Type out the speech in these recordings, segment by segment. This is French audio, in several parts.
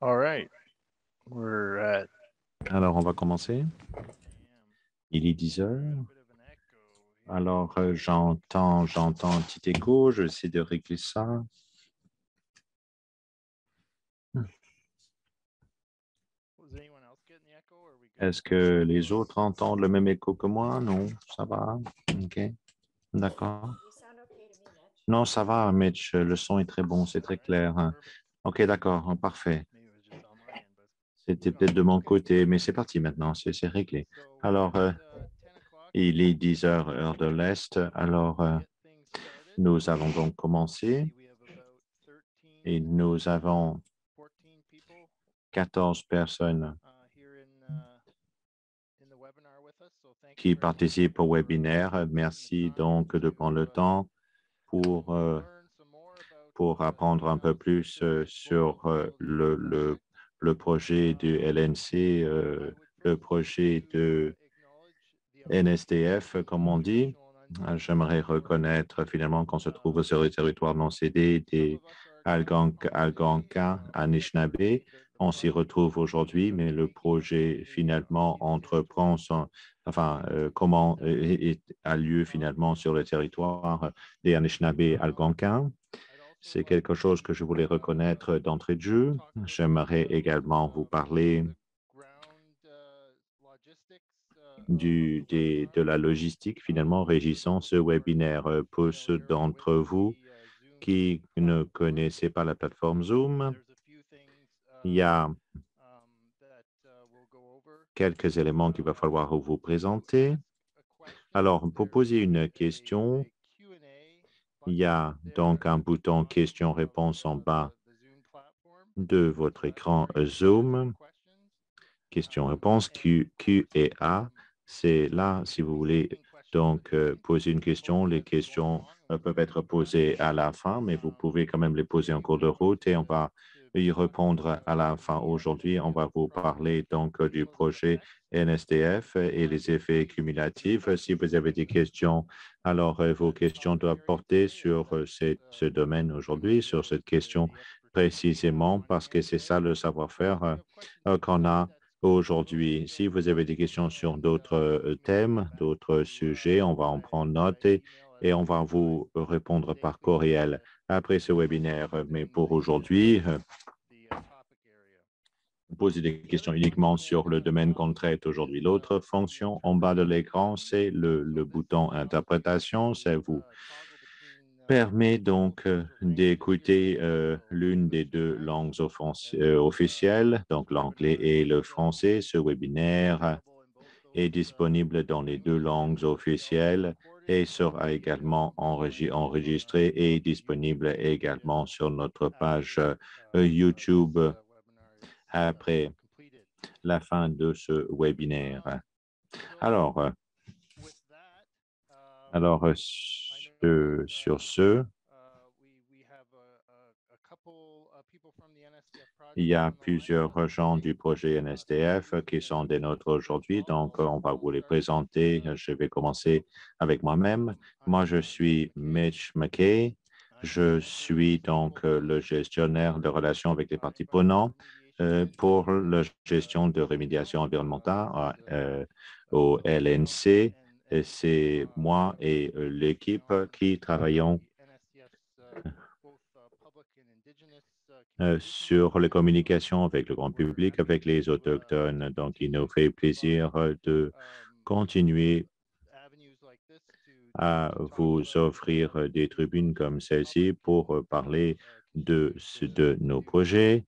All right. We're at Alors, on va commencer. Il est 10 heures. Alors, j'entends un petit écho. Je vais essayer de régler ça. Est-ce que les autres entendent le même écho que moi? Non, ça va. OK, d'accord. Non, ça va, Mitch. Le son est très bon, c'est très clair. OK, d'accord, parfait. C'était peut-être de mon côté, mais c'est parti maintenant, c'est réglé. Alors, il est 10 heures, heure de l'Est. Alors, nous allons donc commencer et nous avons 14 personnes qui participent au webinaire. Merci donc de prendre le temps pour apprendre un peu plus sur le projet du LNC, le projet de NSTF, comme on dit. J'aimerais reconnaître finalement qu'on se trouve sur le territoire non cédé des Algonquins, Anishinaabe. On s'y retrouve aujourd'hui, mais le projet finalement entreprend comment a lieu finalement sur le territoire des Anishinaabe Algonquins. C'est quelque chose que je voulais reconnaître d'entrée de jeu. J'aimerais également vous parler de la logistique finalement régissant ce webinaire. Pour ceux d'entre vous qui ne connaissaient pas la plateforme Zoom, il y a quelques éléments qu'il va falloir vous présenter. Alors, pour poser une question, il y a donc un bouton questions-réponses en bas de votre écran Zoom. Questions-réponses Q et A. C'est là, si vous voulez donc poser une question. Les questions peuvent être posées à la fin, mais vous pouvez quand même les poser en cours de route et on va y répondre à la fin. Aujourd'hui, on va vous parler donc du projet NSTF et les effets cumulatifs. Si vous avez des questions, alors vos questions doivent porter sur ce domaine aujourd'hui, sur cette question précisément, parce que c'est ça le savoir-faire qu'on a aujourd'hui. Si vous avez des questions sur d'autres thèmes, d'autres sujets, on va en prendre note et on va vous répondre par courriel après ce webinaire. Mais pour aujourd'hui, poser des questions uniquement sur le domaine qu'on traite aujourd'hui. L'autre fonction en bas de l'écran, c'est le bouton interprétation. Ça vous permet donc d'écouter l'une des deux langues officielles, donc l'anglais et le français. Ce webinaire est disponible dans les deux langues officielles et sera également enregistré et disponible également sur notre page YouTube après la fin de ce webinaire. Alors, sur ce, il y a plusieurs gens du projet NSTF qui sont des nôtres aujourd'hui, donc on va vous les présenter. Je vais commencer avec moi-même. Moi, je suis Mitch McKay. Je suis donc le gestionnaire de relations avec les parties prenantes pour la gestion de rémédiation environnementale au LNC. C'est moi et l'équipe qui travaillons sur les communications avec le grand public, avec les autochtones. Donc, il nous fait plaisir de continuer à vous offrir des tribunes comme celle-ci pour parler de nos projets.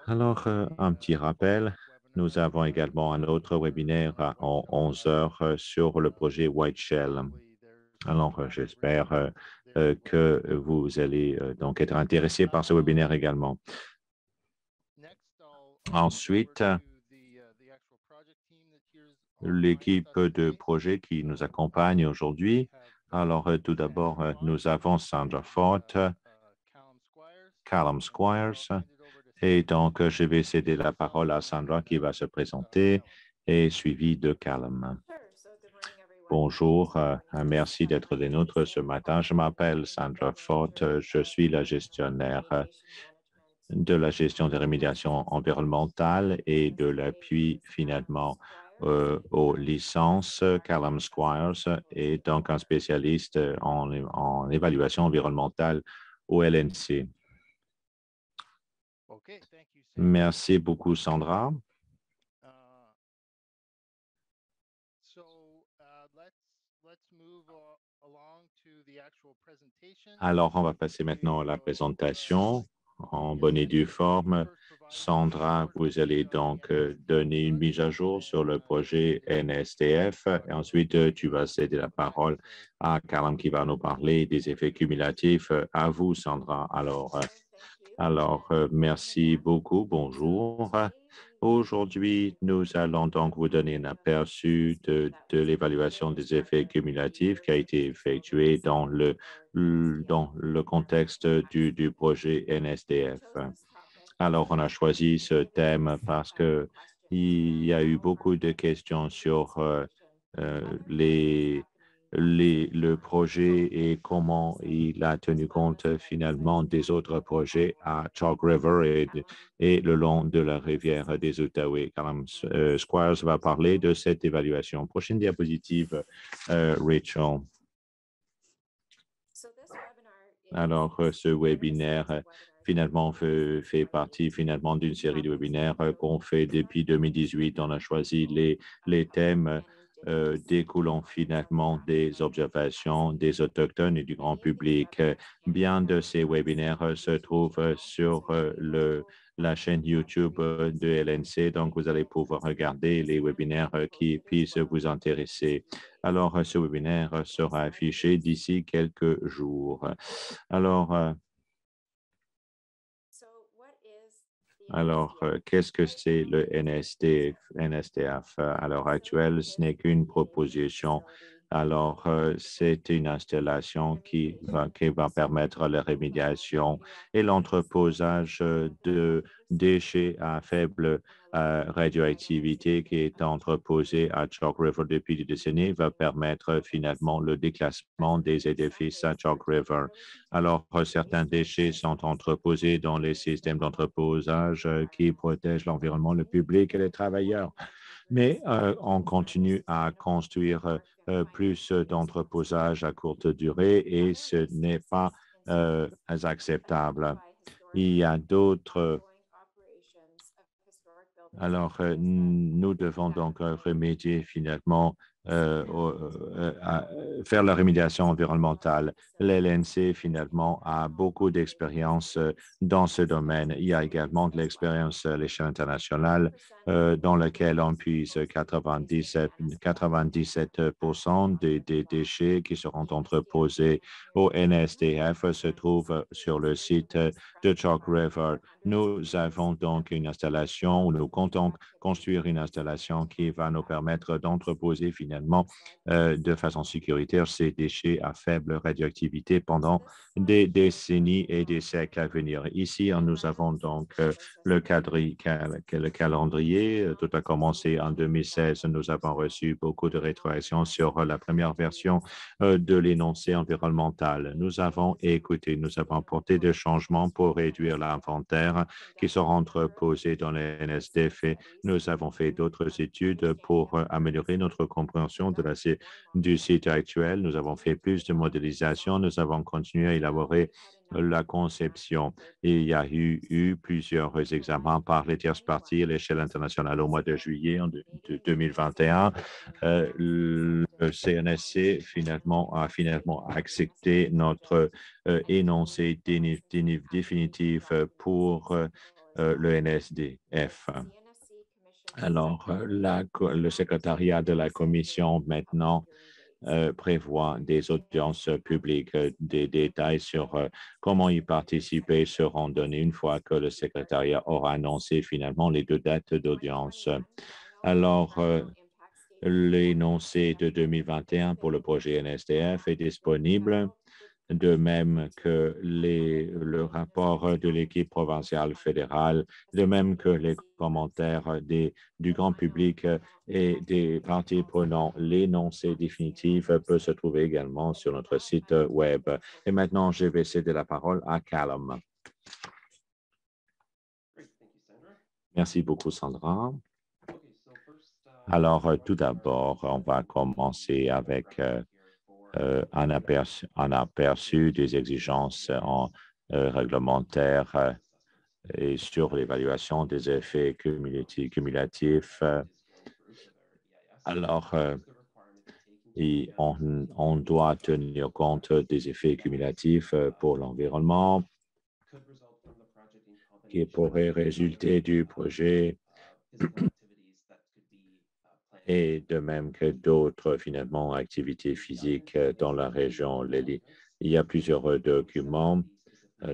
Alors, un petit rappel, nous avons également un autre webinaire à 11 heures sur le projet White Shell. Alors, j'espère que vous allez donc être intéressé par ce webinaire également. Ensuite, l'équipe de projet qui nous accompagne aujourd'hui. Alors, tout d'abord, nous avons Sandra Fort, Callum Squires, et donc, je vais céder la parole à Sandra qui va se présenter et suivi de Callum. Bonjour, merci d'être des nôtres ce matin. Je m'appelle Sandra Fort, je suis la gestionnaire de la gestion des rémédiations environnementales et de l'appui finalement aux licences. Callum Squires est donc un spécialiste en évaluation environnementale au LNC. Merci beaucoup, Sandra. Alors, on va passer maintenant à la présentation en bonne et due forme. Sandra, vous allez donc donner une mise à jour sur le projet NSTF et ensuite tu vas céder la parole à Callum qui va nous parler des effets cumulatifs. À vous, Sandra. Alors, merci beaucoup. Bonjour. Aujourd'hui, nous allons donc vous donner un aperçu de l'évaluation des effets cumulatifs qui a été effectuée dans le contexte du projet NSDF. Alors, on a choisi ce thème parce qu'il y a eu beaucoup de questions sur le projet et comment il a tenu compte finalement des autres projets à Chalk River et le long de la rivière des Outaouais. Squires va parler de cette évaluation. Prochaine diapositive, Rachel. Alors, ce webinaire finalement fait partie finalement d'une série de webinaires qu'on fait depuis 2018. On a choisi les thèmes découlant finalement des observations des autochtones et du grand public. Bien de ces webinaires se trouvent sur la chaîne YouTube de LNC, donc vous allez pouvoir regarder les webinaires qui puissent vous intéresser. Alors, ce webinaire sera affiché d'ici quelques jours. Alors, qu'est-ce que c'est le NSTF? À l'heure actuelle, ce n'est qu'une proposition. Alors, c'est une installation qui va permettre la rémédiation et l'entreposage de déchets à faible radioactivité qui est entreposé à Chalk River depuis des décennies va permettre finalement le déclassement des édifices à Chalk River. Alors, certains déchets sont entreposés dans les systèmes d'entreposage qui protègent l'environnement, le public et les travailleurs. Mais on continue à construire plus d'entreposage à courte durée et ce n'est pas acceptable. Il y a d'autres. Alors, nous devons donc remédier finalement faire la rémédiation environnementale. L'LNC, finalement, a beaucoup d'expérience dans ce domaine. Il y a également de l'expérience à l'échelle internationale dans laquelle on puise 97% des déchets qui seront entreposés au NSTF se trouvent sur le site de Chalk River. Nous avons donc une installation où nous comptons construire une installation qui va nous permettre d'entreposer finalement de façon sécuritaire ces déchets à faible radioactivité pendant des décennies et des siècles à venir. Ici, nous avons donc le calendrier. Tout a commencé en 2016. Nous avons reçu beaucoup de rétroactions sur la première version de l'énoncé environnemental. Nous avons écouté, nous avons apporté des changements pour réduire l'inventaire qui sera entreposé dans les NSDF. Nous avons fait d'autres études pour améliorer notre compréhension du site actuel. Nous avons fait plus de modélisation. Nous avons continué à élaborer la conception. Il y a eu plusieurs examens par les tierces parties à l'échelle internationale au mois de juillet de 2021. Le CNSC a finalement accepté notre énoncé définitif pour le NSDF. Alors, le secrétariat de la Commission maintenant prévoit des audiences publiques. Des détails sur comment y participer seront donnés une fois que le secrétariat aura annoncé finalement les deux dates d'audience. Alors, l'énoncé de 2021 pour le projet NSDF est disponible, de même que le rapport de l'équipe provinciale fédérale, de même que les commentaires du grand public et des parties prenantes. L'énoncé définitif peut se trouver également sur notre site web. Et maintenant, je vais céder la parole à Callum. Merci beaucoup, Sandra. Alors, tout d'abord, on va commencer avec un aperçu des exigences réglementaires et sur l'évaluation des effets cumulatifs. Alors, on doit tenir compte des effets cumulatifs pour l'environnement qui pourraient résulter du projet et de même que d'autres, finalement, activités physiques dans la région. Il y a plusieurs documents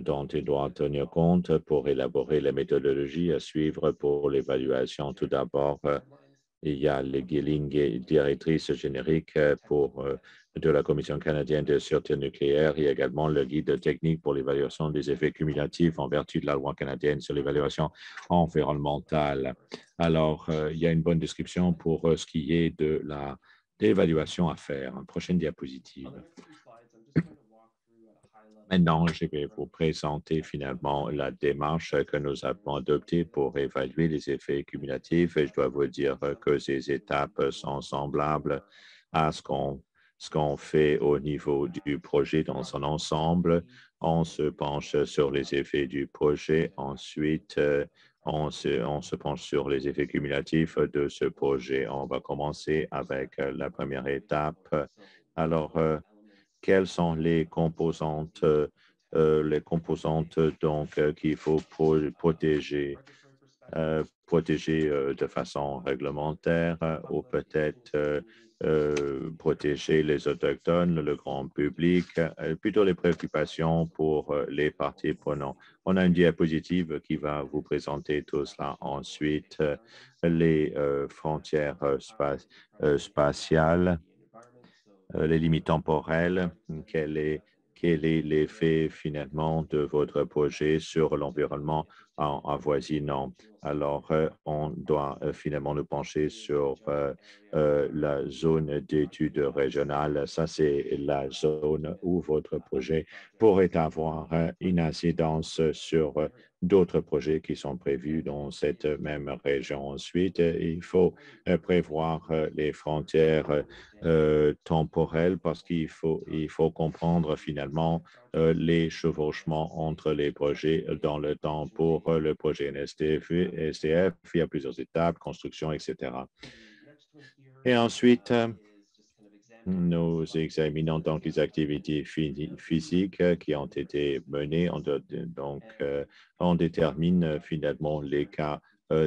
dont il doit tenir compte pour élaborer les méthodologies à suivre pour l'évaluation. Tout d'abord, il y a les lignes directrices génériques de la Commission canadienne de sûreté nucléaire. Il y a également le guide technique pour l'évaluation des effets cumulatifs en vertu de la loi canadienne sur l'évaluation environnementale. Alors, il y a une bonne description pour ce qui est de l'évaluation à faire. Prochaine diapositive. Maintenant, je vais vous présenter finalement la démarche que nous avons adoptée pour évaluer les effets cumulatifs. Et je dois vous dire que ces étapes sont semblables à ce qu'on fait au niveau du projet dans son ensemble. On se penche sur les effets du projet. Ensuite, on se penche sur les effets cumulatifs de ce projet. On va commencer avec la première étape. Alors, quelles sont les composantes donc qu'il faut protéger, de façon réglementaire ou peut-être protéger les autochtones, le grand public, plutôt les préoccupations pour les parties prenantes. On a une diapositive qui va vous présenter tout cela. Ensuite, les frontières spatiales, les limites temporelles, quel est l'effet finalement de votre projet sur l'environnement avoisinant. Alors, on doit finalement nous pencher sur la zone d'études régionale. Ça, c'est la zone où votre projet pourrait avoir une incidence sur d'autres projets qui sont prévus dans cette même région. Ensuite, il faut prévoir les frontières temporelles parce il faut comprendre finalement les chevauchements entre les projets dans le temps. Pour le projet NSTF, il y a plusieurs étapes, construction, etc. Et ensuite, nous examinons donc les activités physiques qui ont été menées. On détermine finalement les cas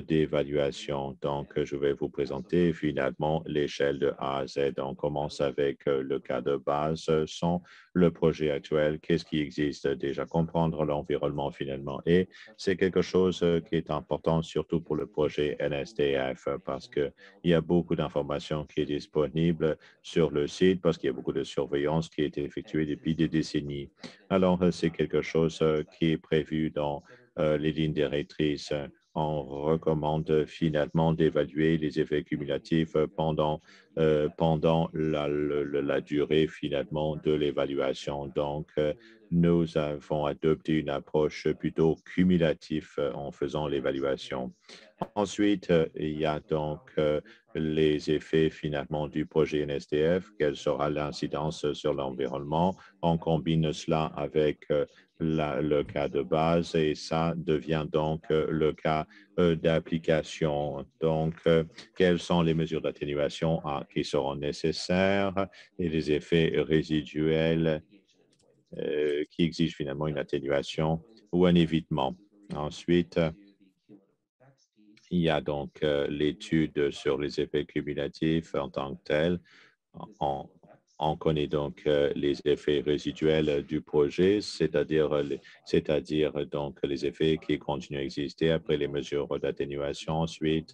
d'évaluation. Donc, je vais vous présenter finalement l'échelle de A à Z. On commence avec le cas de base, sans le projet actuel, qu'est-ce qui existe déjà, comprendre l'environnement finalement. Et c'est quelque chose qui est important, surtout pour le projet NSDF, parce qu'il y a beaucoup d'informations qui est disponible sur le site parce qu'il y a beaucoup de surveillance qui a été effectuée depuis des décennies. Alors, c'est quelque chose qui est prévu dans les lignes directrices. On recommande finalement d'évaluer les effets cumulatifs pendant la durée finalement de l'évaluation. Donc, nous avons adopté une approche plutôt cumulative en faisant l'évaluation. Ensuite, il y a donc les effets finalement du projet NSTF, quelle sera l'incidence sur l'environnement. On combine cela avec le cas de base et ça devient donc le cas d'application. Donc, quelles sont les mesures d'atténuation qui seront nécessaires et les effets résiduels qui exigent finalement une atténuation ou un évitement. Ensuite, il y a donc l'étude sur les effets cumulatifs en tant que tel. On connaît donc les effets résiduels du projet, c'est-à-dire donc les effets qui continuent à exister après les mesures d'atténuation. Ensuite,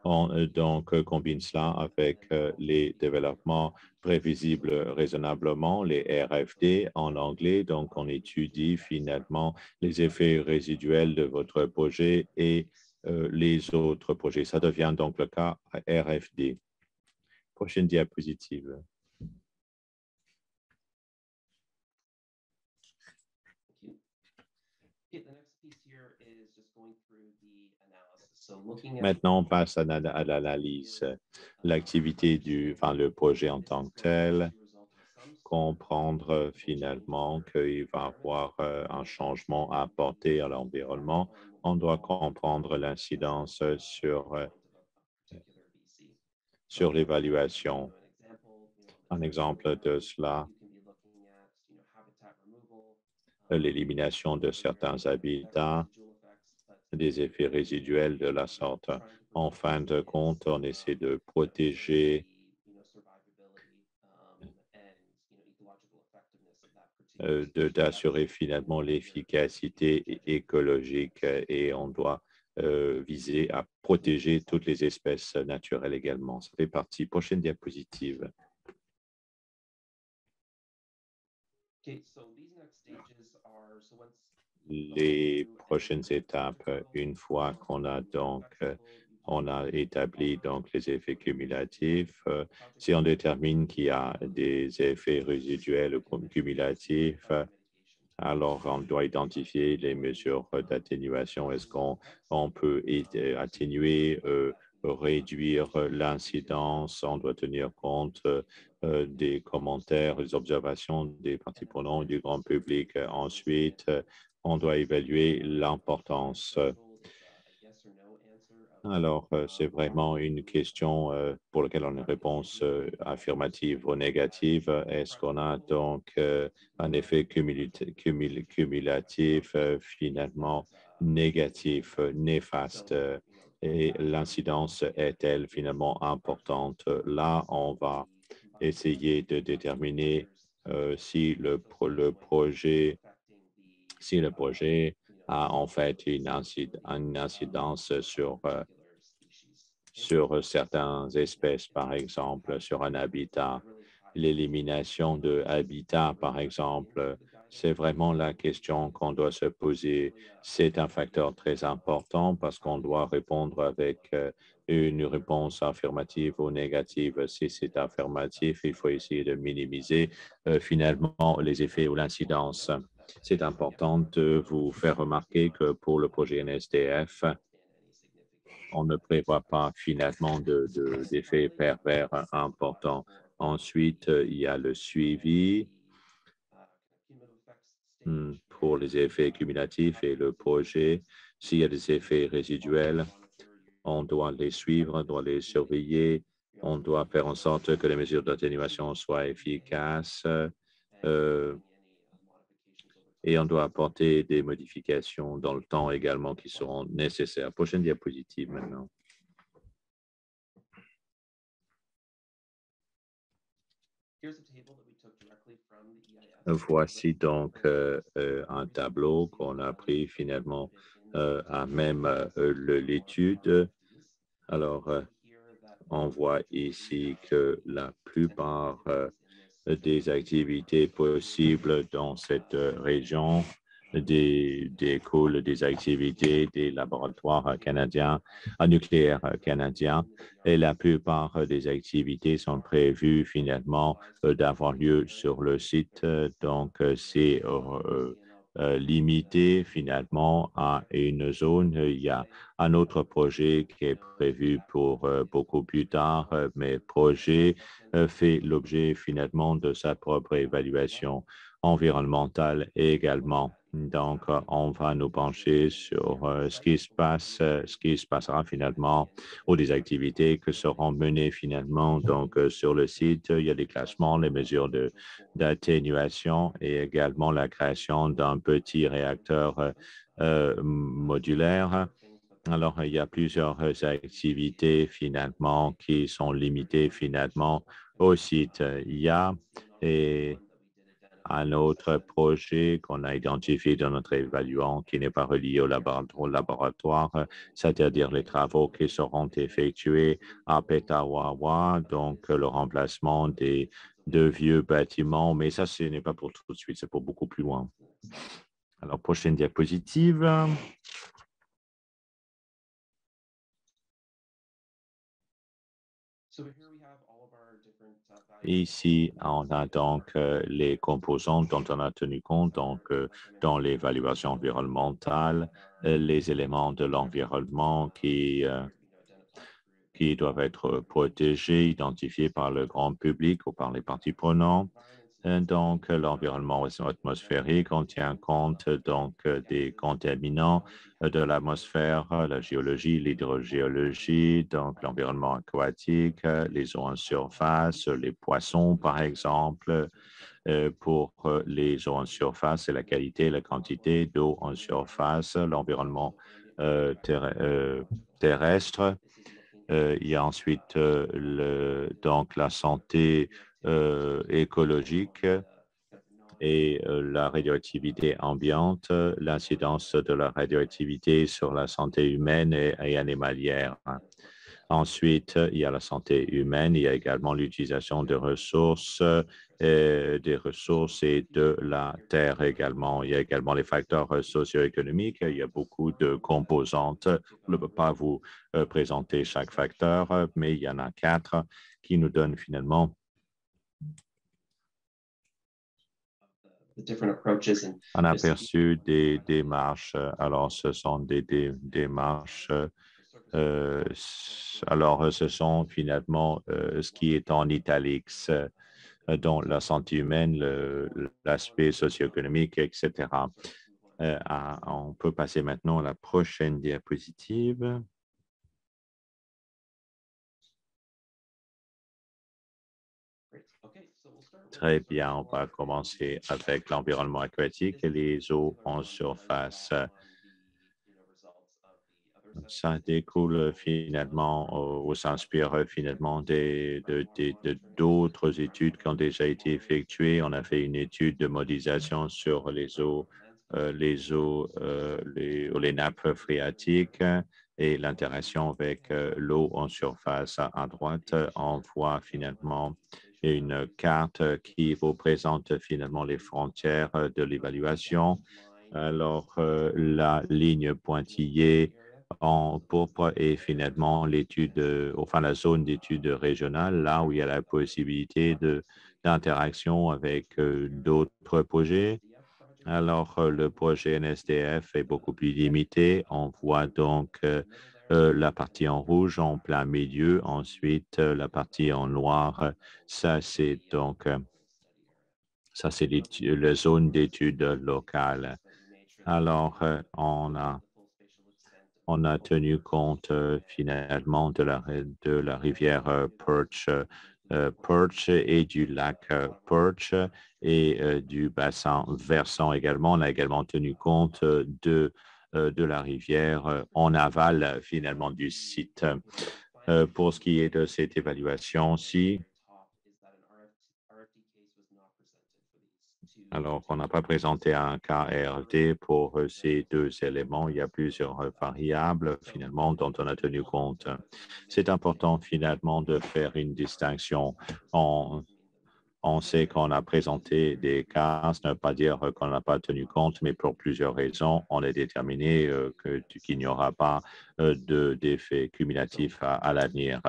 on donc combine cela avec les développements prévisibles raisonnablement, les RFD en anglais. Donc, on étudie finalement les effets résiduels de votre projet et les autres projets. Ça devient donc le cas RFD. Prochaine diapositive. Maintenant, on passe à l'analyse. L'activité le projet en tant que tel, comprendre finalement qu'il va y avoir un changement à apporter à l'environnement. On doit comprendre l'incidence sur l'évaluation. Un exemple de cela, l'élimination de certains habitats, des effets résiduels de la sorte. En fin de compte, on essaie de protéger, d'assurer finalement l'efficacité écologique et on doit viser à protéger toutes les espèces naturelles également. Ça fait partie. Prochaine diapositive. Les prochaines étapes, une fois qu'on a on a établi donc les effets cumulatifs. Si on détermine qu'il y a des effets résiduels ou cumulatifs, alors on doit identifier les mesures d'atténuation. Est-ce qu'on peut atténuer, réduire l'incidence? On doit tenir compte des commentaires, des observations des parties prenantes du grand public. Ensuite, on doit évaluer l'importance. Alors, c'est vraiment une question pour laquelle on a une réponse affirmative ou négative. Est-ce qu'on a donc un effet cumulatif finalement négatif, néfaste, et l'incidence est-elle finalement importante? Là, on va essayer de déterminer si le projet a en fait une incidence sur certaines espèces, par exemple, sur un habitat. L'élimination de habitats, par exemple, c'est vraiment la question qu'on doit se poser. C'est un facteur très important parce qu'on doit répondre avec une réponse affirmative ou négative. Si c'est affirmatif, il faut essayer de minimiser finalement les effets ou l'incidence. C'est important de vous faire remarquer que pour le projet NSDF, on ne prévoit pas finalement d'effets pervers importants. Ensuite, il y a le suivi pour les effets cumulatifs et le projet. S'il y a des effets résiduels, on doit les suivre, on doit les surveiller, on doit faire en sorte que les mesures d'atténuation soient efficaces. Et on doit apporter des modifications dans le temps également qui seront nécessaires. Prochaine diapositive maintenant. Voici donc un tableau qu'on a pris finalement à même l'étude. Alors, on voit ici que la plupart des activités possibles dans cette région découlent des activités des laboratoires canadiens, nucléaires canadiens, et la plupart des activités sont prévues finalement d'avoir lieu sur le site. Donc, c'est limité finalement à une zone. Il y a un autre projet qui est prévu pour beaucoup plus tard, mais projet fait l'objet finalement de sa propre évaluation environnementale également. Donc, on va nous pencher sur ce qui se passera finalement ou des activités que seront menées finalement. Donc, sur le site, il y a des classements, les mesures d'atténuation et également la création d'un petit réacteur modulaire. Alors, il y a plusieurs activités finalement qui sont limitées finalement au site. Il y a un autre projet qu'on a identifié dans notre évaluant qui n'est pas relié au laboratoire, c'est-à-dire les travaux qui seront effectués à Petawawa, donc le remplacement des deux vieux bâtiments, mais ça, ce n'est pas pour tout de suite, c'est pour beaucoup plus loin. Alors, prochaine diapositive. Ici, on a donc les composantes dont on a tenu compte donc, dans l'évaluation environnementale. les éléments de l'environnement qui doivent être protégés, identifiés par le grand public ou par les parties prenantes. Donc, l'environnement atmosphérique, on tient compte donc des contaminants de l'atmosphère, la géologie, l'hydrogéologie, donc l'environnement aquatique, les eaux en surface, les poissons, par exemple. Pour les eaux en surface, c'est la qualité et la quantité d'eau en surface, l'environnement terrestre. Il y a ensuite donc la santé écologique et la radioactivité ambiante, l'incidence de la radioactivité sur la santé humaine et animalière. Ensuite, il y a la santé humaine, il y a également l'utilisation des ressources et de la terre également. Il y a également les facteurs socio-économiques. Il y a beaucoup de composantes. Je ne peux pas vous présenter chaque facteur, mais il y en a 4 qui nous donnent finalement un aperçu des démarches. Alors, ce sont des démarches. Alors, ce sont finalement ce qui est en italique, dont la santé humaine, l'aspect socio-économique, etc. On peut passer maintenant à la prochaine diapositive. Très bien, on va commencer avec l'environnement aquatique et les eaux en surface. Ça découle finalement ou s'inspire finalement d'autres études qui ont déjà été effectuées. On a fait une étude de modélisation sur les eaux, les nappes phréatiques et l'interaction avec l'eau en surface. À droite, on voit finalement une carte qui vous présente finalement les frontières de l'évaluation. Alors, la ligne pointillée en pourpre est finalement la zone d'étude régionale, là où il y a la possibilité d'interaction avec d'autres projets. Alors, le projet NSDF est beaucoup plus limité. On voit donc la partie en rouge en plein milieu, ensuite la partie en noir. Ça, c'est donc la zone d'étude locale. Alors, on a tenu compte finalement de la rivière Perch et du lac Perch et du bassin versant également. On a également tenu compte de la rivière en aval finalement du site. Pour ce qui est de cette évaluation-ci, alors, on n'a pas présenté un cas RD pour ces deux éléments. Il y a plusieurs variables finalement dont on a tenu compte. C'est important finalement de faire une distinction. On sait qu'on a présenté des cas, ça ne veut pas dire qu'on n'a pas tenu compte, mais pour plusieurs raisons, on a déterminé qu'il n'y aura pas d'effet cumulatif à l'avenir.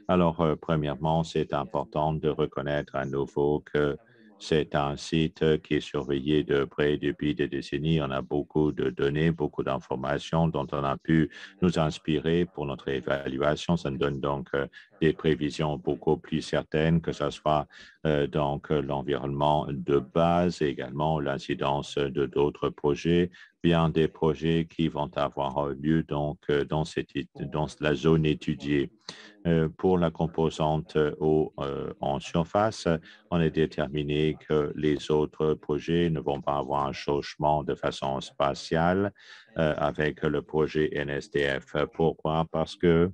Alors, premièrement, c'est important de reconnaître à nouveau que c'est un site qui est surveillé de près depuis des décennies. On a beaucoup de données, beaucoup d'informations dont on a pu nous inspirer pour notre évaluation. Ça nous donne donc des prévisions beaucoup plus certaines, que ce soit donc l'environnement de base et également l'incidence de d'autres projets, bien des projets qui vont avoir lieu donc dans la zone étudiée. Pour la composante eau en surface, on a déterminé que les autres projets ne vont pas avoir un chauffement de façon spatiale avec le projet NSDF. Pourquoi? Parce que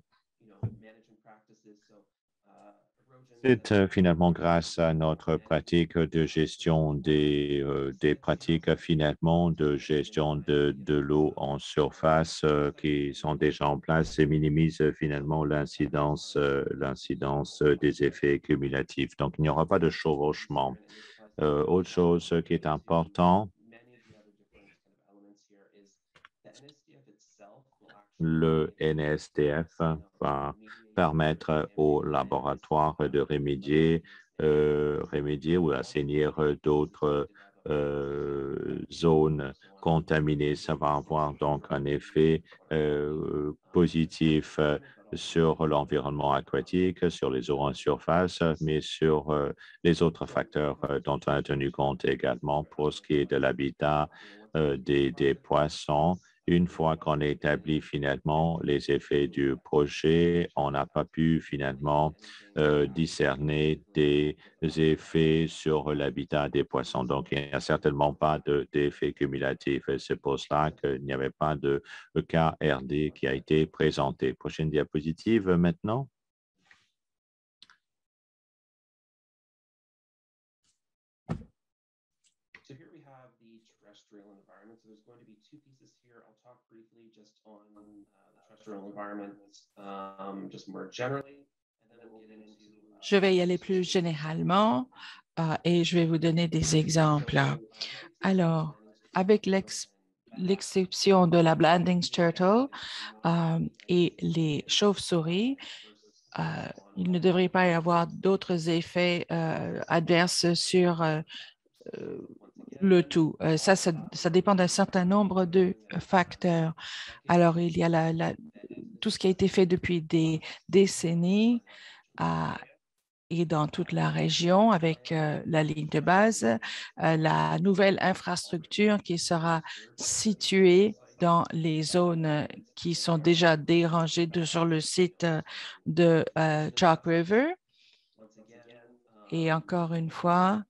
c'est finalement grâce à notre pratique de gestion des pratiques finalement de gestion de l'eau en surface qui sont déjà en place et minimisent finalement l'incidence des effets cumulatifs. Donc, il n'y aura pas de chevauchement. Autre chose qui est important, le NSDF va permettre aux laboratoires de remédier ou assainir d'autres zones contaminées. Ça va avoir donc un effet positif sur l'environnement aquatique, sur les eaux en surface, mais sur les autres facteurs dont on a tenu compte également pour ce qui est de l'habitat des poissons. Une fois qu'on a établi finalement les effets du projet, on n'a pas pu finalement discerner des effets sur l'habitat des poissons. Donc, il n'y a certainement pas d'effet cumulatif. Et c'est pour cela qu'il n'y avait pas de cas RD qui a été présenté. Prochaine diapositive maintenant. So here we have the terrestrial environment. So there's going to be two pieces here. I'll talk briefly just on the terrestrial environment, just more generally, and then we'll get into. Je vais y aller plus généralement et je vais vous donner des exemples. Alors, avec l'exception de la Blandings turtle et les chauves-souris, il ne devrait pas y avoir d'autres effets adverses sur le tout. Ça dépend d'un certain nombre de facteurs. Alors, il y a tout ce qui a été fait depuis des décennies et dans toute la région avec la ligne de base, la nouvelle infrastructure qui sera située dans les zones qui sont déjà dérangées sur le site de Chalk River. Et encore une fois,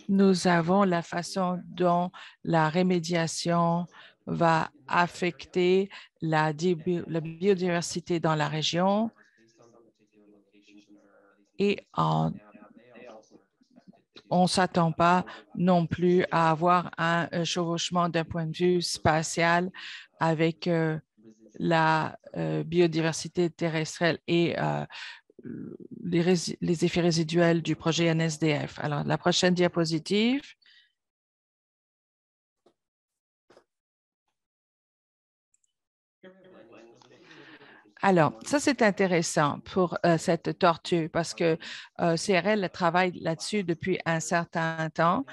nous avons la façon dont la rémédiation va affecter la biodiversité dans la région et on ne s'attend pas non plus à avoir un chevauchement d'un point de vue spatial avec la biodiversité terrestre et les effets résiduels du projet NSDF. Alors, la prochaine diapositive. Alors, ça, c'est intéressant pour cette tortue parce que CRL travaille là-dessus depuis un certain temps.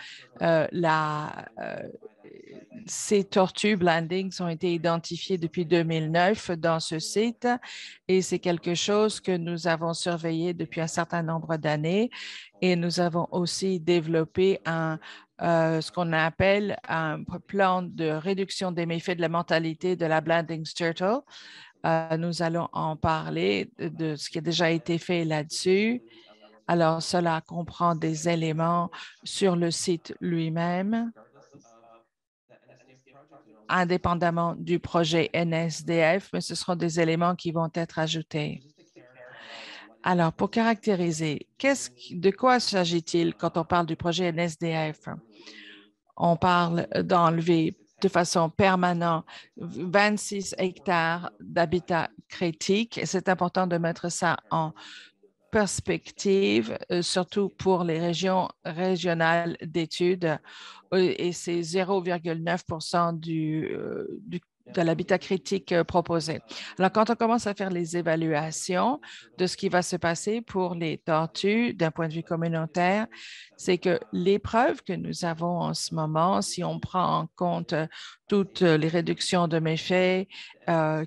Ces tortues Blandings ont été identifiées depuis 2009 dans ce site et c'est quelque chose que nous avons surveillé depuis un certain nombre d'années et nous avons aussi développé ce qu'on appelle un plan de réduction des méfaits de la mortalité de la Blandings turtle. Nous allons en parler de ce qui a déjà été fait là-dessus. Alors, cela comprend des éléments sur le site lui-même, indépendamment du projet NSDF, mais ce seront des éléments qui vont être ajoutés. Alors, pour caractériser, de quoi s'agit-il quand on parle du projet NSDF? On parle d'enlever de façon permanente 26 hectares d'habitat critique. C'est important de mettre ça en perspective, surtout pour les régions régionales d'études, et c'est 0,9 % de l'habitat critique proposé. Alors, quand on commence à faire les évaluations de ce qui va se passer pour les tortues d'un point de vue communautaire, c'est que les preuves que nous avons en ce moment, si on prend en compte toutes les réductions de méfaits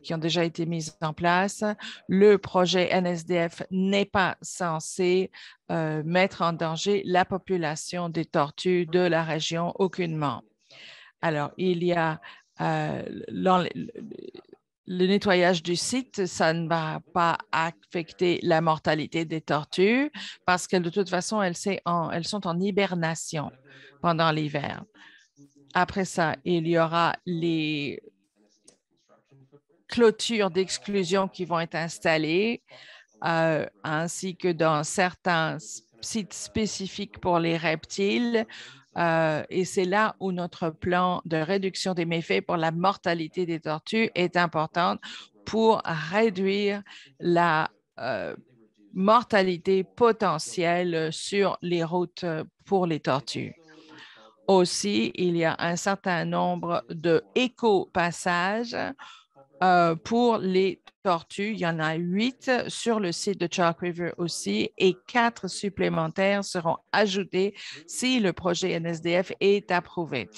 qui ont déjà été mises en place, le projet NSDF n'est pas censé mettre en danger la population des tortues de la région aucunement. Alors, il y a le nettoyage du site, ça ne va pas affecter la mortalité des tortues parce que de toute façon, elles sont en hibernation pendant l'hiver. Après ça, il y aura les clôtures d'exclusion qui vont être installées, ainsi que dans certains sites spécifiques pour les reptiles. Et c'est là où notre plan de réduction des méfaits pour la mortalité des tortues est important pour réduire la mortalité potentielle sur les routes pour les tortues. Aussi, il y a un certain nombre de éco-passages pour les tortues. Il y en a 8 sur le site de Chalk River aussi et 4 supplémentaires seront ajoutés si le projet NSDF est approuvé.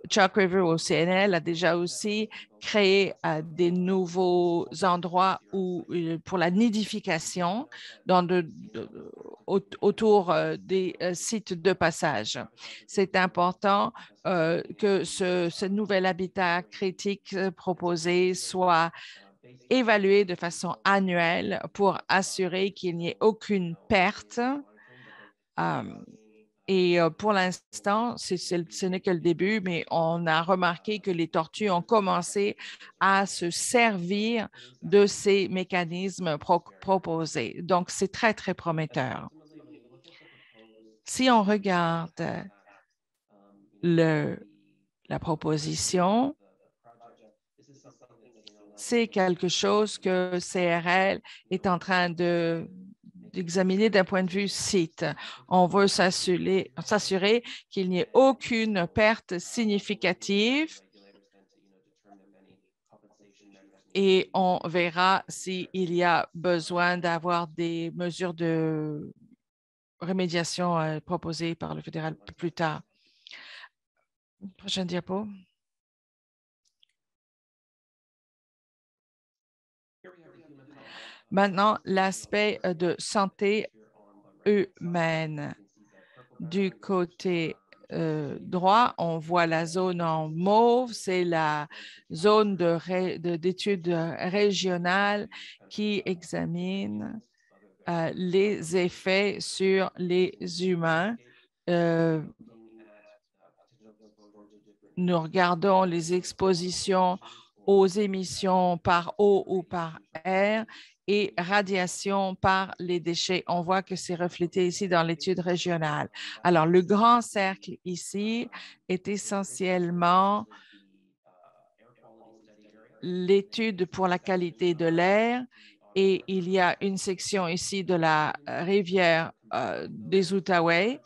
Chalk River au CNL a déjà aussi créé des nouveaux endroits pour la nidification autour des sites de passage. C'est important que ce nouvel habitat critique proposé soit évalué de façon annuelle pour assurer qu'il n'y ait aucune perte. Et pour l'instant, ce n'est que le début, mais on a remarqué que les tortues ont commencé à se servir de ces mécanismes proposés. Donc, c'est très, très prometteur. Si on regarde la proposition, c'est quelque chose que CRL est en train d'examiner d'un point de vue site. On veut s'assurer qu'il n'y ait aucune perte significative et on verra s'il y a besoin d'avoir des mesures de remédiation proposées par le fédéral plus tard. Prochaine diapo. Maintenant, l'aspect de santé humaine. Du côté droit, on voit la zone en mauve, c'est la zone d'études régionales qui examine les effets sur les humains. Nous regardons les expositions aux émissions par eau ou par air et radiation par les déchets. On voit que c'est reflété ici dans l'étude régionale. Alors, le grand cercle ici est essentiellement l'étude pour la qualité de l'air et il y a une section ici de la rivière des Outaouais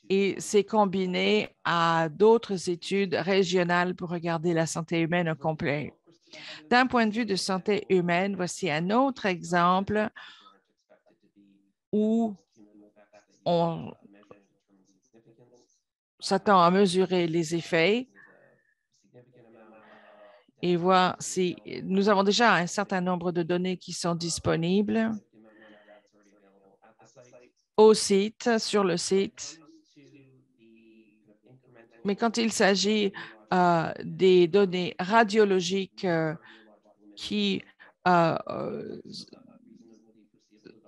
et c'est combiné à d'autres études régionales pour regarder la santé humaine au complet. D'un point de vue de santé humaine, voici un autre exemple où on s'attend à mesurer les effets et voir si nous avons déjà un certain nombre de données qui sont disponibles au site, sur le site. Mais quand il s'agit des données radiologiques qui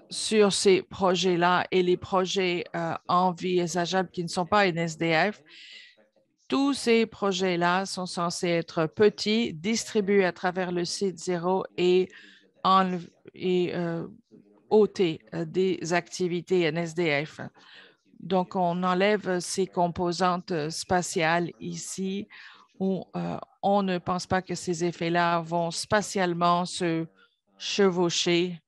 sur ces projets-là et les projets envisageables qui ne sont pas NSDF, tous ces projets-là sont censés être petits, distribués à travers le site zéro et ôter des activités NSDF. Donc, on enlève ces composantes spatiales ici où on ne pense pas que ces effets-là vont spatialement se chevaucher.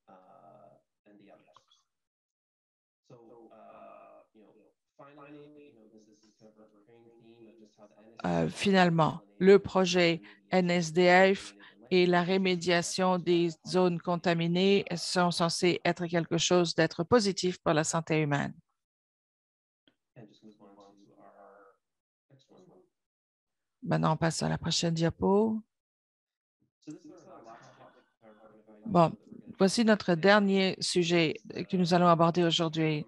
Finalement, le projet NSDF et la rémédiation des zones contaminées sont censés être quelque chose d'être positif pour la santé humaine. Maintenant, on passe à la prochaine diapo. Bon, voici notre dernier sujet que nous allons aborder aujourd'hui.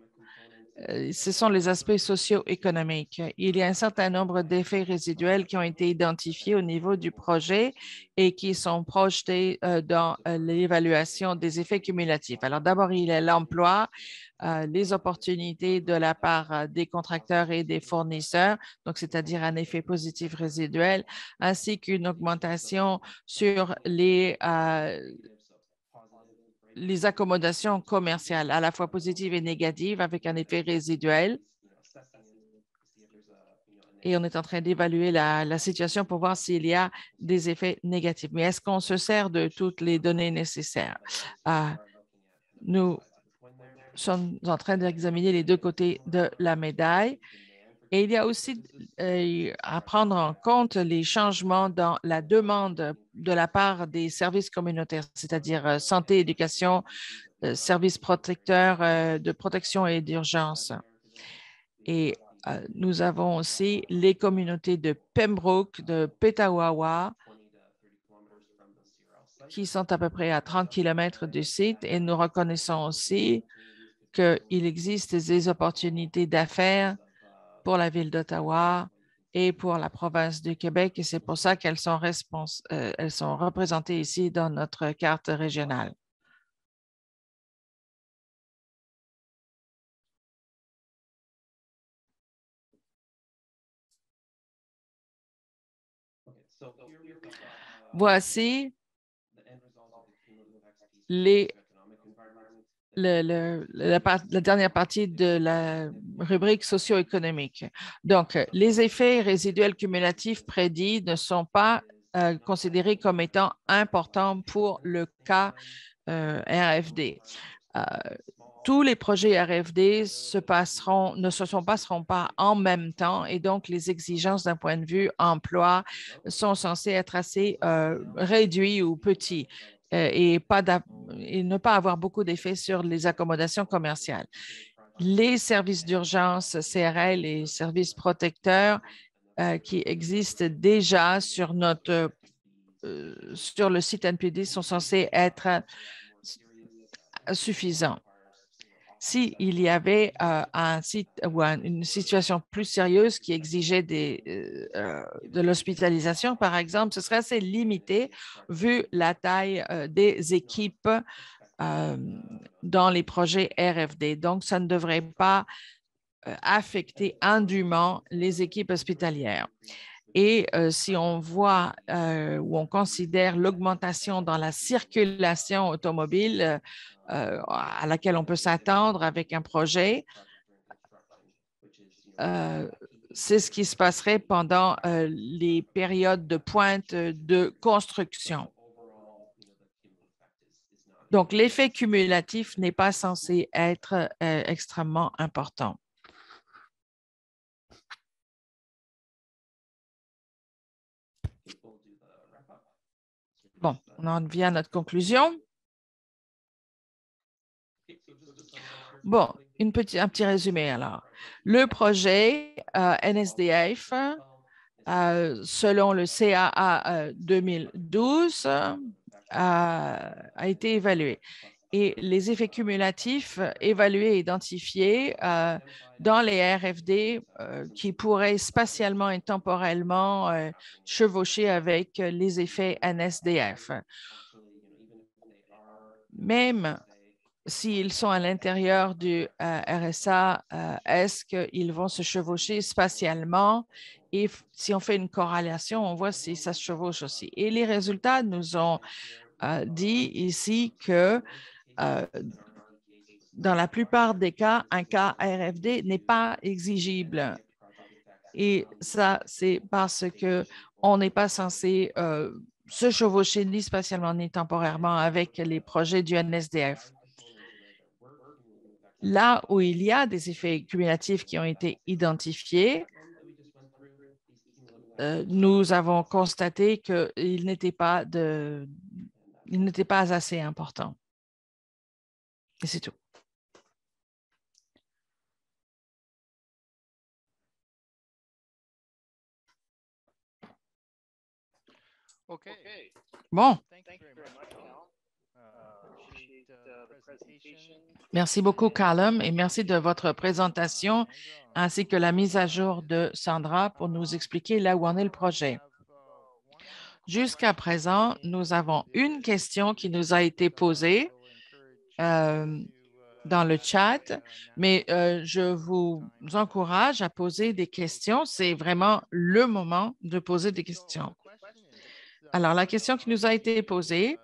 Ce sont les aspects socio-économiques. Il y a un certain nombre d'effets résiduels qui ont été identifiés au niveau du projet et qui sont projetés dans l'évaluation des effets cumulatifs. Alors d'abord, il y a l'emploi, les opportunités de la part des contracteurs et des fournisseurs, donc c'est-à-dire un effet positif résiduel, ainsi qu'une augmentation sur les accommodations commerciales, à la fois positives et négatives, avec un effet résiduel. Et on est en train d'évaluer la situation pour voir s'il y a des effets négatifs. Mais est-ce qu'on se sert de toutes les données nécessaires? Nous sommes en train d'examiner les deux côtés de la médaille. Et il y a aussi à prendre en compte les changements dans la demande de la part des services communautaires, c'est-à-dire santé, éducation, services protecteurs de protection et d'urgence. Et nous avons aussi les communautés de Pembroke, de Petawawa, qui sont à peu près à 30 km du site. Et nous reconnaissons aussi qu'il existe des opportunités d'affaires pour la ville d'Ottawa et pour la province du Québec. Et c'est pour ça qu'elles sont, elles sont représentées ici dans notre carte régionale. Voici la dernière partie de la rubrique socio-économique. Donc, les effets résiduels cumulatifs prédits ne sont pas considérés comme étant importants pour le cas RFD. Tous les projets RFD ne se passeront pas en même temps et donc les exigences d'un point de vue emploi sont censées être assez réduites ou petites et ne pas avoir beaucoup d'effet sur les accommodations commerciales. Les services d'urgence CRL et services protecteurs qui existent déjà sur le site NPD sont censés être suffisants. S'il y avait un site ou une situation plus sérieuse qui exigeait de l'hospitalisation, par exemple, ce serait assez limité vu la taille des équipes dans les projets RFD. Donc, ça ne devrait pas affecter indûment les équipes hospitalières. Et si on voit ou on considère l'augmentation dans la circulation automobile à laquelle on peut s'attendre avec un projet, c'est ce qui se passerait pendant les périodes de pointe de construction. Donc, l'effet cumulatif n'est pas censé être extrêmement important. Bon, on en vient à notre conclusion. Bon, un petit résumé alors. Le projet NSDF, selon le CAA 2012, a été évalué. Et les effets cumulatifs évalués et identifiés dans les RFD qui pourraient spatialement et temporellement chevaucher avec les effets NSDF. Même s'ils sont à l'intérieur du RSA, est-ce qu'ils vont se chevaucher spatialement? Et si on fait une corrélation, on voit si ça se chevauche aussi. Et les résultats nous ont dit ici que dans la plupart des cas, un cas RFD n'est pas exigible. Et ça, c'est parce qu'on n'est pas censé se chevaucher ni spatialement ni temporairement avec les projets du NSDF. Là où il y a des effets cumulatifs qui ont été identifiés, nous avons constaté qu'ils n'étaient pas assez importants. Et c'est tout. Bon. Merci beaucoup, Callum, et merci de votre présentation ainsi que la mise à jour de Sandra pour nous expliquer là où en est le projet. Jusqu'à présent, nous avons une question qui nous a été posée dans le chat, mais je vous encourage à poser des questions. C'est vraiment le moment de poser des questions. Alors, la question qui nous a été posée,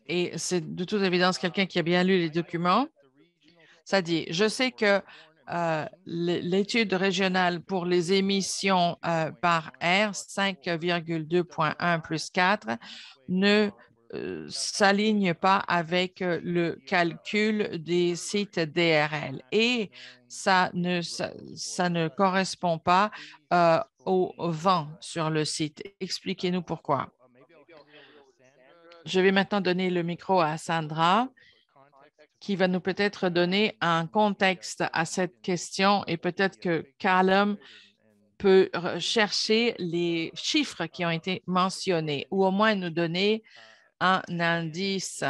et c'est de toute évidence quelqu'un qui a bien lu les documents, ça dit, je sais que l'étude régionale pour les émissions par air 5,2.1 plus 4 ne s'aligne pas avec le calcul des sites DRL et ça ne correspond pas au vent sur le site. Expliquez-nous pourquoi. Je vais maintenant donner le micro à Sandra, qui va nous peut-être donner un contexte à cette question et peut-être que Callum peut chercher les chiffres qui ont été mentionnés ou au moins nous donner un indice.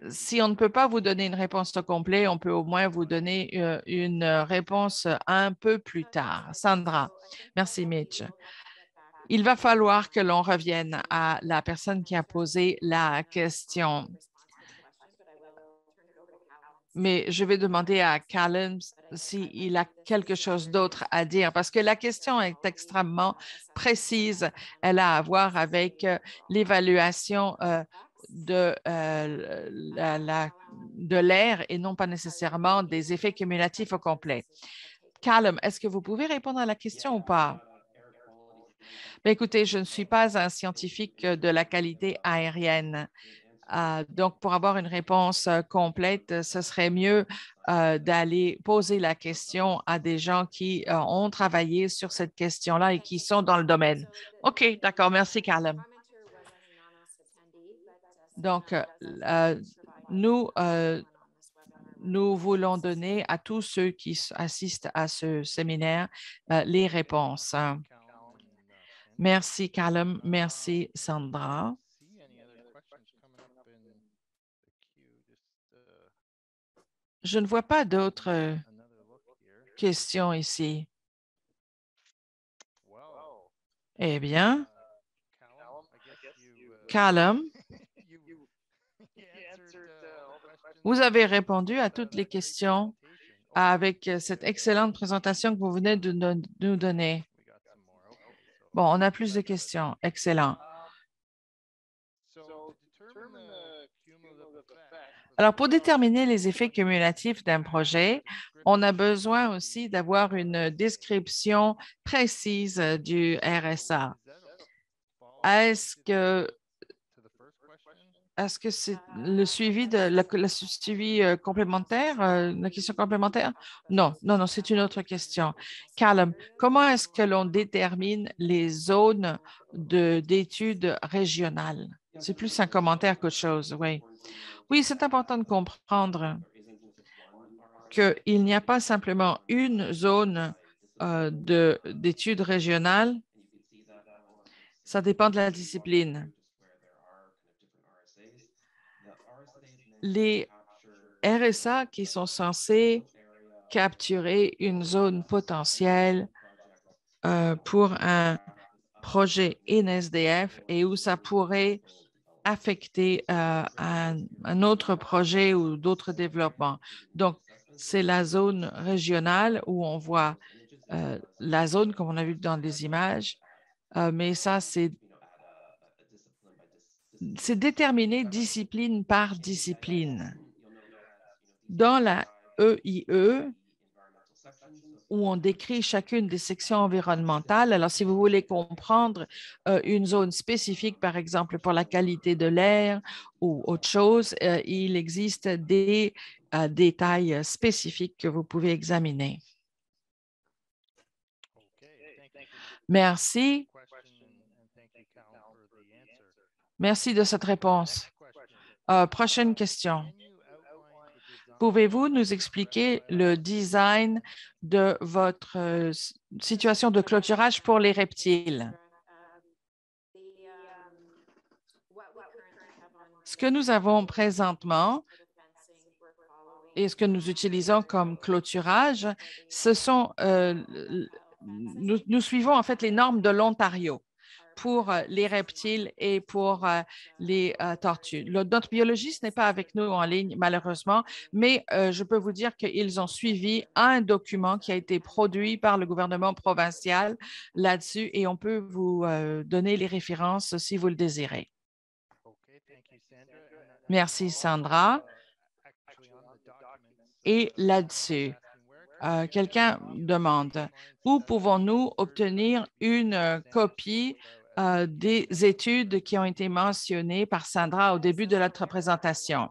Si on ne peut pas vous donner une réponse complète, on peut au moins vous donner une réponse un peu plus tard. Sandra, merci Mitch. Il va falloir que l'on revienne à la personne qui a posé la question. Mais je vais demander à Callum s'il a quelque chose d'autre à dire, parce que la question est extrêmement précise. Elle a à voir avec l'évaluation de l'air et non pas nécessairement des effets cumulatifs au complet. Callum, est-ce que vous pouvez répondre à la question ou pas? Bien, écoutez, je ne suis pas un scientifique de la qualité aérienne. Donc, pour avoir une réponse complète, ce serait mieux d'aller poser la question à des gens qui ont travaillé sur cette question-là et qui sont dans le domaine. OK, d'accord. Merci, Callum. Donc, nous voulons donner à tous ceux qui assistent à ce séminaire les réponses. Merci, Callum. Merci, Sandra. Je ne vois pas d'autres questions ici. Eh bien, Callum, vous avez répondu à toutes les questions avec cette excellente présentation que vous venez de nous donner. Bon, on a plus de questions. Excellent. Alors, pour déterminer les effets cumulatifs d'un projet, on a besoin aussi d'avoir une description précise du RSA. Est-ce que c'est le suivi suivi complémentaire, la question complémentaire? Non, c'est une autre question. Callum, comment est-ce que l'on détermine les zones d'études régionales? C'est plus un commentaire qu'autre chose, oui. Oui, c'est important de comprendre qu'il n'y a pas simplement une zone d'études régionales. Ça dépend de la discipline. Les RSA qui sont censés capturer une zone potentielle pour un projet INSDF et où ça pourrait affecter un autre projet ou d'autres développements. Donc, c'est la zone régionale où on voit la zone, comme on a vu dans les images, mais ça, c'est déterminé discipline par discipline. Dans la EIE, où on décrit chacune des sections environnementales. Alors, si vous voulez comprendre une zone spécifique, par exemple, pour la qualité de l'air ou autre chose, il existe des détails spécifiques que vous pouvez examiner. Merci. Merci de cette réponse. Prochaine question. Pouvez-vous nous expliquer le design de votre situation de clôturage pour les reptiles? Ce que nous avons présentement et ce que nous utilisons comme clôturage, ce sont, nous suivons en fait les normes de l'Ontario pour les reptiles et pour les tortues. Notre biologiste n'est pas avec nous en ligne, malheureusement, mais je peux vous dire qu'ils ont suivi un document qui a été produit par le gouvernement provincial là-dessus et on peut vous donner les références si vous le désirez. Merci, Sandra. Et là-dessus, quelqu'un demande, où pouvons-nous obtenir une copie des études qui ont été mentionnées par Sandra au début de notre présentation.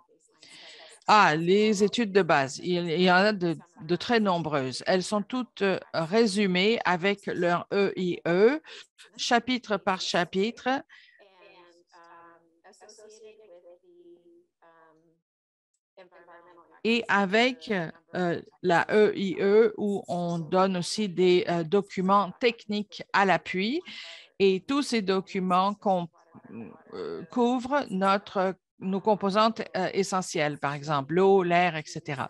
Les études de base, il y en a de très nombreuses. Elles sont toutes résumées avec leur EIE, chapitre par chapitre. Et avec la EIE, où on donne aussi des documents techniques à l'appui. Et tous ces documents couvrent nos composantes essentielles, par exemple l'eau, l'air, etc.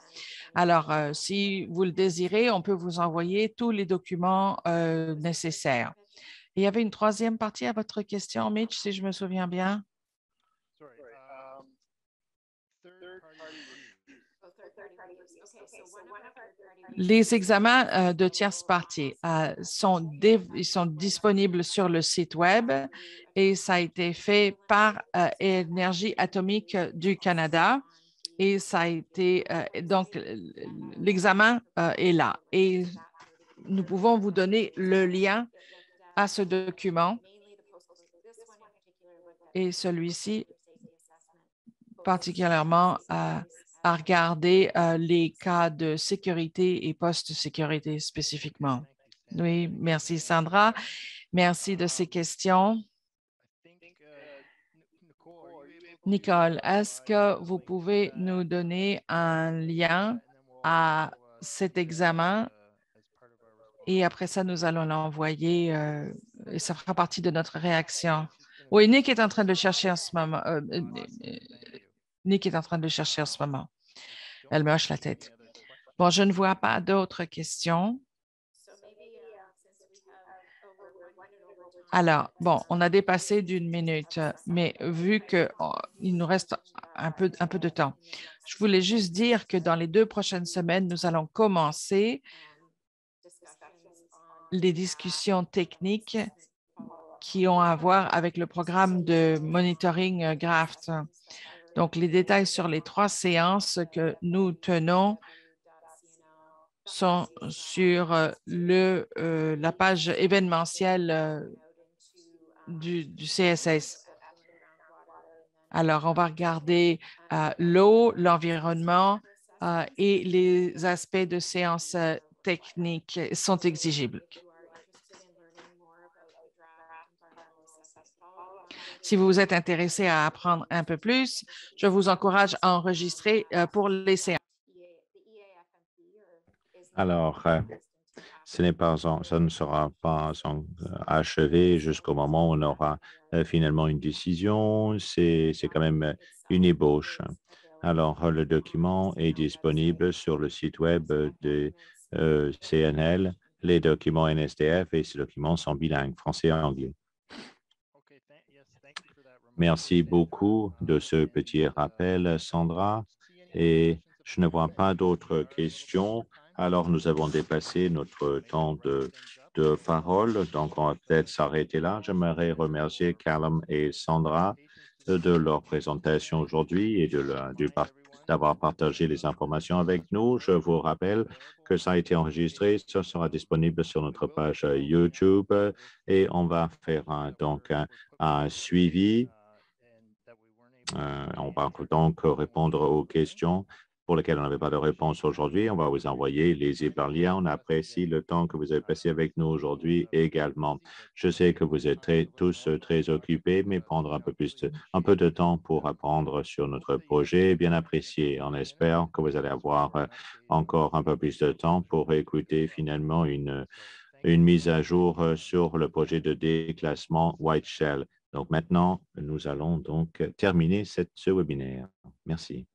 Alors, si vous le désirez, on peut vous envoyer tous les documents nécessaires. Il y avait une troisième partie à votre question, Mitch, si je me souviens bien. Les examens de tierces parties sont disponibles sur le site Web et ça a été fait par Énergie atomique du Canada et ça a été, donc l'examen est là et nous pouvons vous donner le lien à ce document et celui-ci particulièrement à regarder les cas de sécurité et post-sécurité spécifiquement. Oui, merci Sandra. Merci de ces questions. Nicole, est-ce que vous pouvez nous donner un lien à cet examen? Et après ça, nous allons l'envoyer et ça fera partie de notre réaction. Oui, Nick est en train de chercher en ce moment. Nick est en train de chercher en ce moment. Elle me hoche la tête. Bon, je ne vois pas d'autres questions. Alors, bon, on a dépassé d'1 minute, mais vu qu'il nous reste un peu de temps, je voulais juste dire que dans les 2 prochaines semaines, nous allons commencer les discussions techniques qui ont à voir avec le programme de monitoring GRAFT. Donc, les détails sur les 3 séances que nous tenons sont sur la page événementielle du CSS. Alors, on va regarder l'eau, l'environnement et les aspects de séances techniques sont exigibles. Si vous êtes intéressé à apprendre un peu plus, je vous encourage à enregistrer pour les séances. Alors, ça ne sera pas achevé jusqu'au moment où on aura finalement une décision. C'est quand même une ébauche. Alors, le document est disponible sur le site web de CNL, les documents NSDF et ces documents sont bilingues, français et anglais. Merci beaucoup de ce petit rappel, Sandra. Et je ne vois pas d'autres questions. Alors, nous avons dépassé notre temps de parole, donc on va peut-être s'arrêter là. J'aimerais remercier Callum et Sandra de leur présentation aujourd'hui et d'avoir partagé les informations avec nous. Je vous rappelle que ça a été enregistré, ça sera disponible sur notre page YouTube et on va faire donc un suivi. On va donc répondre aux questions pour lesquelles on n'avait pas de réponse aujourd'hui. On va vous envoyer les hyperliens. On apprécie le temps que vous avez passé avec nous aujourd'hui également. Je sais que vous êtes tous très occupés, mais prendre un peu de temps pour apprendre sur notre projet est bien apprécié. On espère que vous allez avoir encore un peu plus de temps pour écouter finalement une mise à jour sur le projet de déclassement White Shell. Donc maintenant, nous allons donc terminer ce webinaire. Merci.